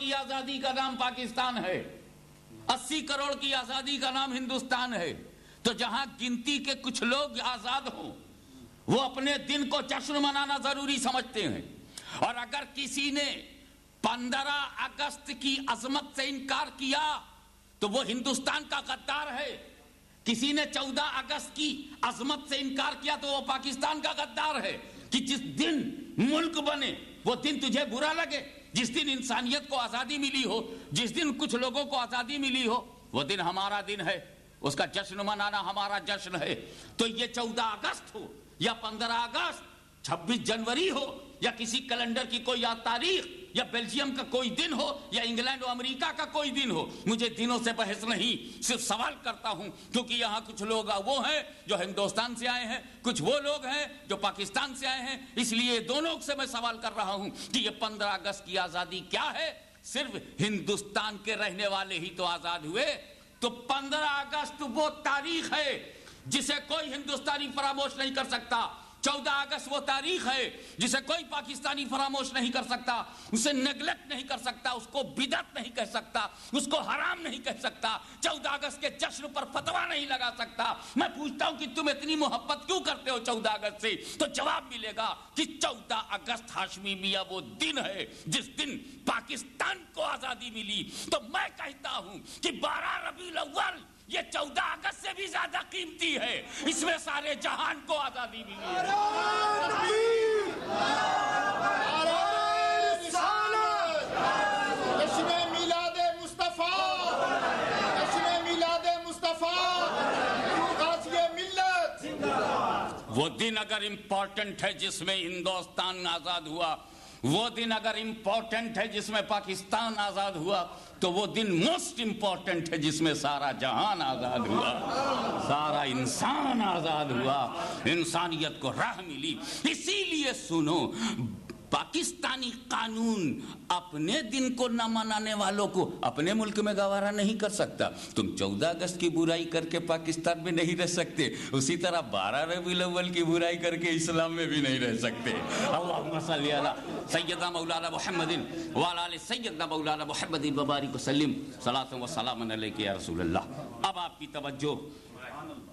کی آزادی کا نام پاکستان ہے، 80 کروڑ کی آزادی کا نام ہندوستان ہے، تو جہاں گنتی کے کچھ لوگ آزاد ہوں وہ اپنے دن کو جشن منانا ضروری سمجھتے ہیں، اور اگر کسی نے 15 اگست کی عظمت سے انکار کیا تو وہ ہندوستان کا غدار ہے، کسی نے 14 اگست کی عظمت سے انکار کیا تو وہ پاکستان کا غدار ہے۔ کہ جس دن ملک بنے وہ دن تجھے برا لگے، جس دن انسانیت کو آزادی ملی ہو، جس دن کچھ لوگوں کو آزادی ملی ہو، وہ دن ہمارا دن ہے، اس کا جشن منانا ہمارا جشن ہے۔ تو یہ 14 اگست ہو یا 15 اگست، 26 جنوری ہو یا کسی کیلنڈر کی کوئی تاریخ، یا بیلجیم کا کوئی دن ہو یا انگلینڈ و امریکہ کا کوئی دن ہو، مجھے دنوں سے بحث نہیں، صرف سوال کرتا ہوں، کیونکہ یہاں کچھ لوگ وہ ہیں جو ہندوستان سے آئے ہیں، کچھ وہ لوگ ہیں جو پاکستان سے آئے ہیں، اس لیے دونوں سے میں سوال کر رہا ہوں کہ یہ 15 اگست کی آزادی کیا ہے؟ صرف ہندوستان کے رہنے والے ہی تو آزاد ہوئے، تو 15 اگست وہ تاریخ ہے جسے کوئی ہندوستانی فراموش نہیں کر سکتا، 14 اگست وہ تاریخ ہے جسے کوئی پاکستانی فراموش نہیں کر سکتا، اسے نیگلیکٹ نہیں کر سکتا، اس کو بدعت نہیں کہہ سکتا، اس کو حرام نہیں کہہ سکتا، 14 اگست کے جشن پر فتویٰ نہیں لگا سکتا۔ میں پوچھتا ہوں کہ تم اتنی محبت کیوں کرتے ہو 14 اگست سے؟ تو جواب ملے گا کہ 14 اگست ہاشمی میاں وہ دن ہے جس دن پاکستان کو آزادی ملی۔ تو میں کہتا ہوں کہ 12 ربیع الاول یہ 14 اگست سے بھی زیادہ قیمتی ہے، اس میں سارے جہان کو آزادی ملی ہے۔ جشن میلاد مصطفیٰ، جشن میلاد مصطفیٰ، غازی ملت۔ وہ دن اگر امپورٹنٹ ہے جس میں ہندوستان آزاد ہوا، وہ دن اگر امپورٹنٹ ہے جس میں پاکستان آزاد ہوا، تو وہ دن موسٹ امپورٹنٹ ہے جس میں سارا جہان آزاد ہوا، سارا انسان آزاد ہوا، انسانیت کو راہ ملی۔ اسی لیے سنو، پاکستانی قانون اپنے دن کو نہ منانے والوں کو اپنے ملک میں گوارا نہیں کر سکتا۔ تم 14 اگست کی برائی کر کے پاکستان میں نہیں رہ سکتے، اسی طرح 12 ربیع الاول کی برائی کر کے اسلام میں بھی نہیں رہ سکتے۔ اللہم صلی علی سیدنا مولانا محمد وعلی آل سیدنا مولانا محمد وبارک وسلم، صلاۃ و سلام علیک یا رسول اللہ۔ اب آپ کی توجہ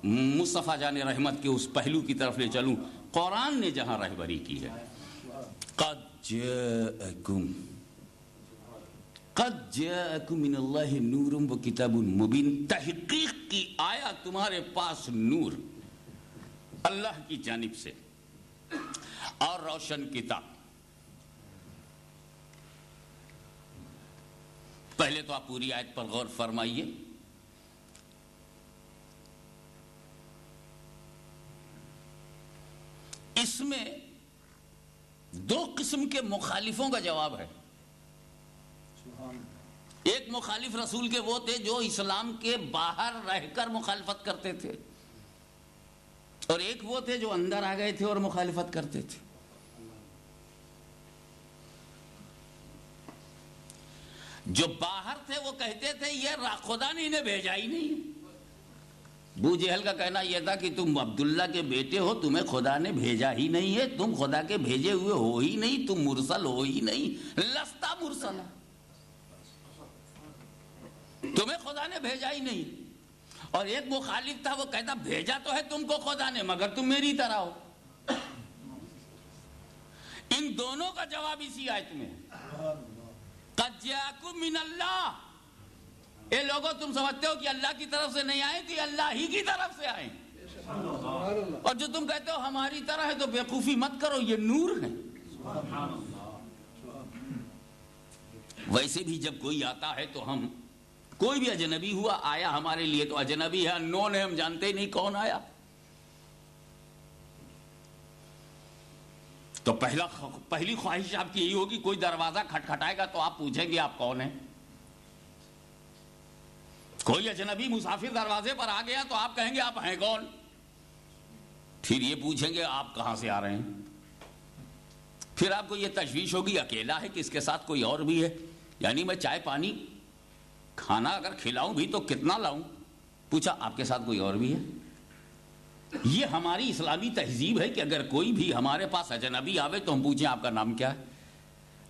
مصطفیٰ جان رحمت کے اس پہلو کی طرف لے چلوں، قرآن نے جہاں رہبری کی ہے۔ قد جاءکم من اللہ نور و کتاب مبین، تحقیق کی آیا تمہارے پاس نور اللہ کی جانب سے اور روشن کتاب۔ پہلے تو آپ پوری آیت پر غور فرمائیے۔ اس میں 2 قسم کے مخالفوں کا جواب ہے۔ ایک مخالف رسول کے وہ تھے جو اسلام کے باہر رہ کر مخالفت کرتے تھے، اور ایک وہ تھے جو اندر آ گئے تھے اور مخالفت کرتے تھے۔ جو باہر تھے وہ کہتے تھے یہ خدا نے انہیں بھیجا ہی نہیں۔ ابو جہل کا کہنا یہ تھا کہ تم عبداللہ کے بیٹے ہو، تمہیں خدا نے بھیجا ہی نہیں ہے، تم خدا کے بھیجے ہوئے ہو ہی نہیں، تم مرسل ہو ہی نہیں، لستا مرسلا، تمہیں خدا نے بھیجا ہی نہیں۔ اور ایک مخالف تھا، وہ کہتا بھیجا تو ہے تم کو خدا نے، مگر تم میری طرح ہو۔ ان دونوں کا جواب اسی آیت میں، قد جاءکم من اللہ۔ اے لوگوں، تم سمجھتے ہو کہ اللہ کی طرف سے نہیں آئے، کہ اللہ ہی کی طرف سے آئے، اور جو تم کہتے ہو ہماری طرح ہے تو بیوقوفی مت کرو، یہ نور ہے۔ ویسے بھی جب کوئی آتا ہے تو ہم، کوئی بھی اجنبی ہوا آیا ہمارے لیے تو اجنبی ہے، انون ہے، ہم جانتے ہی نہیں کون آیا۔ تو پہلی خواہش آپ کی یہی ہوگی، کوئی دروازہ کھٹکھٹائے گا تو آپ پوچھیں گے آپ کون ہیں۔ کوئی اجنبی مسافر دروازے پر آ گیا تو آپ کہیں گے آپ ہیں کون؟ پھر یہ پوچھیں گے آپ کہاں سے آ رہے ہیں۔ پھر آپ کو یہ تشویش ہوگی اکیلا ہے کہ اس کے ساتھ کوئی اور بھی ہے، یعنی میں چائے پانی کھانا اگر کھلاؤں بھی تو کتنا لاؤں؟ پوچھا آپ کے ساتھ کوئی اور بھی ہے۔ یہ ہماری اسلامی تہذیب ہے کہ اگر کوئی بھی ہمارے پاس اجنبی آوے تو ہم پوچھیں آپ کا نام کیا ہے،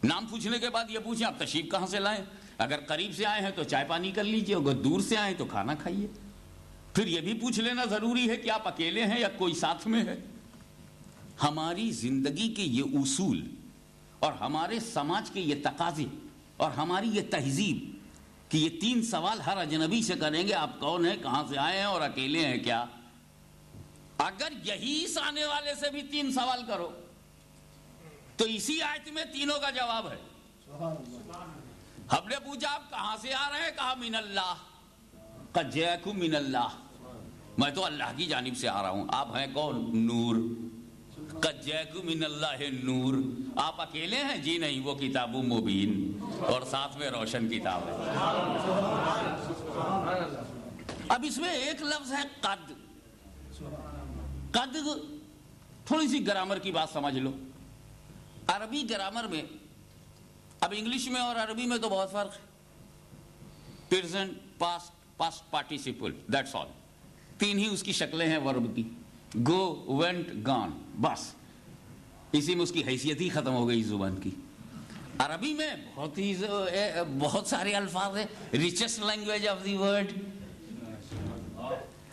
نام پوچھنے کے بعد یہ پوچھیں آپ تشریف کہاں سے لائیں. اگر قریب سے آئے ہیں تو چائے پانی کر لیجئے, اگر دور سے آئے تو کھانا کھائیے. پھر یہ بھی پوچھ لینا ضروری ہے کہ آپ اکیلے ہیں یا کوئی ساتھ میں ہے. ہماری زندگی کے یہ اصول اور ہمارے سماج کے یہ تقاضے اور ہماری یہ تہذیب کہ یہ 3 سوال ہر اجنبی سے کریں گے, آپ کون ہیں, کہاں سے آئے ہیں اور اکیلے ہیں کیا. اگر یہی اس آنے والے سے بھی 3 سوال کرو تو اسی آیت میں تینوں کا جواب ہے. ہم نے پوچھا آپ کہاں سے آ رہے ہیں, کہا من اللہ, قد جاءکم من اللہ, میں تو اللہ کی جانب سے آ رہا ہوں. آپ ہیں کون, نور. قد جاءکم من اللہ نور. آپ اکیلے ہیں, جی نہیں, وہ کتاب مبین اور ساتھ میں روشن کتاب ہے. اب اس میں ایک لفظ ہے قد. قد تھوڑی سی گرامر کی بات سمجھ لو. عربی گرامر میں, اب انگلش میں اور عربی میں تو بہت فرق ہے. Present, past, past participle, that's all. 3 ہی اس کی شکلیں ہیں ورب کی, گو, وینٹ, گان, بس. اسی میں اس کی حیثیت ہی ختم ہو گئی زبان کی. عربی میں بہت سارے الفاظ ہیں. Richest language of the world.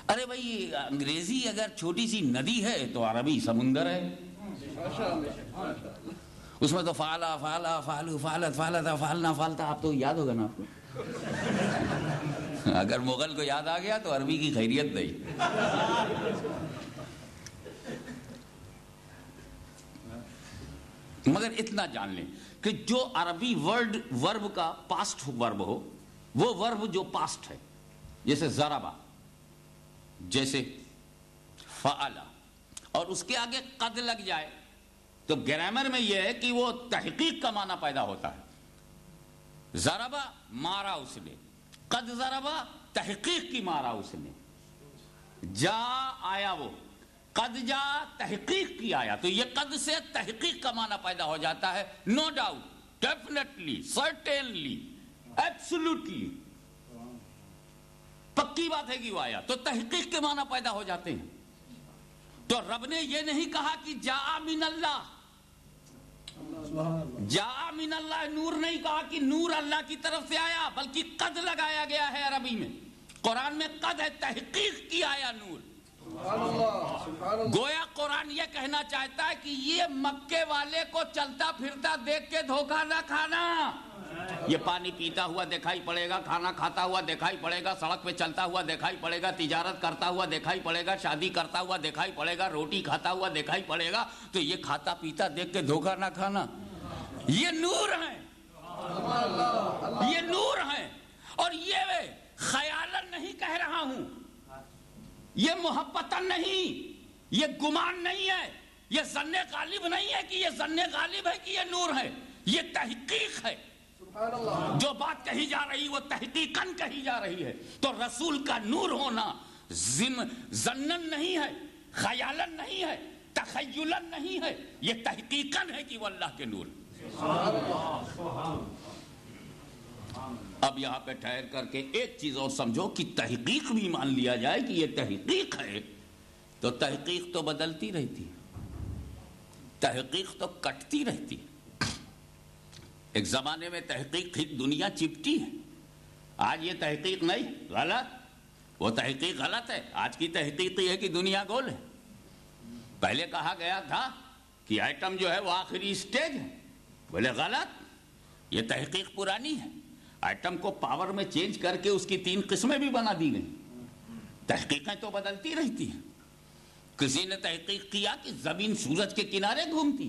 ارے بھائی, انگریزی اگر چھوٹی سی ندی ہے تو عربی سمندر ہے. اس میں تو فعلا, فعلا, فعلو, فعلت, فعلتا, فعلنا, فعلتا, آپ تو یاد ہوگا نا آپ کو. اگر مغل کو یاد آ گیا تو عربی کی خیریت نہیں. مگر اتنا جان لیں کہ جو عربی ورب کا پاسٹ ورب ہو, وہ ورب جو پاسٹ ہے, جیسے ضربا, جیسے فعلا, اور اس کے آگے قد لگ جائے تو گرامر میں یہ ہے کہ وہ تحقیق کا معنی پیدا ہوتا ہے. ضربا, مارا اس نے. قد ضربا, تحقیق کی مارا اس نے. جا, آیا وہ. قد جا, تحقیق کی آیا. تو یہ قد سے تحقیق کا معنی پیدا ہو جاتا ہے. نو ڈاؤٹ, ڈیفینیٹلی, سرٹینلی, ایبسولوٹلی, پکی بات ہے کہ وہ آیا. تو تحقیق کے معنی پیدا ہو جاتے ہیں. تو رب نے یہ نہیں کہا کہ جا من اللہ, جا من اللہ, نور نہیں کہا کہ نور اللہ کی طرف سے آیا, بلکہ قد لگایا گیا ہے عربی میں. قرآن میں قد ہے, تحقیق کی آیا نور. گویا قرآن یہ کہنا چاہتا ہے کہ یہ مکے والے کو چلتا پھرتا دیکھ کے دھوکہ نہ کھانا. یہ پانی پیتا ہوا دکھائی پڑے گا, کھانا کھاتا ہوا دکھائی پڑے گا, سڑک پہ چلتا ہوا دکھائی پڑے گا, تجارت کرتا ہوا دکھائی پڑے گا, شادی کرتا ہوا دکھائی پڑے گا, روٹی کھاتا ہوا دکھائی پڑے گا. تو یہ کھاتا پیتا دیکھ کے دھوکہ نہ کھانا. یہ نور ہے, یہ نور ہے. اور یہ خیالن نہیں کہہ رہا ہوں, یہ محبتن نہیں, یہ گمان نہیں ہے, یہ ظن غالب نہیں ہے کہ یہ ظن غالب ہے کہ یہ نور ہے. یہ تحقیق ہے. جو بات کہی جا رہی وہ تحقیقاً کہی جا رہی ہے. تو رسول کا نور ہونا ظنن نہیں ہے, خیالن نہیں ہے, تخیلن نہیں ہے, یہ تحقیقاً ہے کہ وہ اللہ کے نور. اب یہاں پہ ٹھہر کر کے ایک چیز اور سمجھو کہ تحقیق بھی مان لیا جائے کہ یہ تحقیق ہے, تو تحقیق تو بدلتی رہتی ہے, تحقیق تو کٹتی رہتی ہے. ایک زمانے میں تحقیق دنیا چپٹی ہے, آج یہ تحقیق نہیں, غلط. وہ تحقیق غلط ہے. آج کی تحقیق یہ ہے کہ دنیا گول ہے. پہلے کہا گیا تھا کہ ایٹم جو ہے وہ آخری اسٹیج ہے, بولے غلط, یہ تحقیق پرانی ہے. ایٹم کو پاور میں چینج کر کے اس کی 3 قسمیں بھی بنا دی گئی. تحقیقیں تو بدلتی رہتی ہیں. کسی نے تحقیق کیا کہ زمین سورج کے کنارے گھومتی,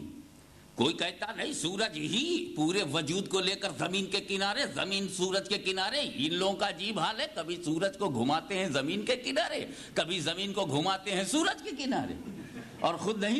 کوئی کہتا نہیں سورج ہی پورے وجود کو لے کر زمین کے کنارے, زمین سورج کے کنارے. ان لوگوں کا عجیب حال ہے, کبھی سورج کو گھماتے ہیں زمین کے کنارے, کبھی زمین کو گھماتے ہیں سورج کے کنارے, اور خود نہیں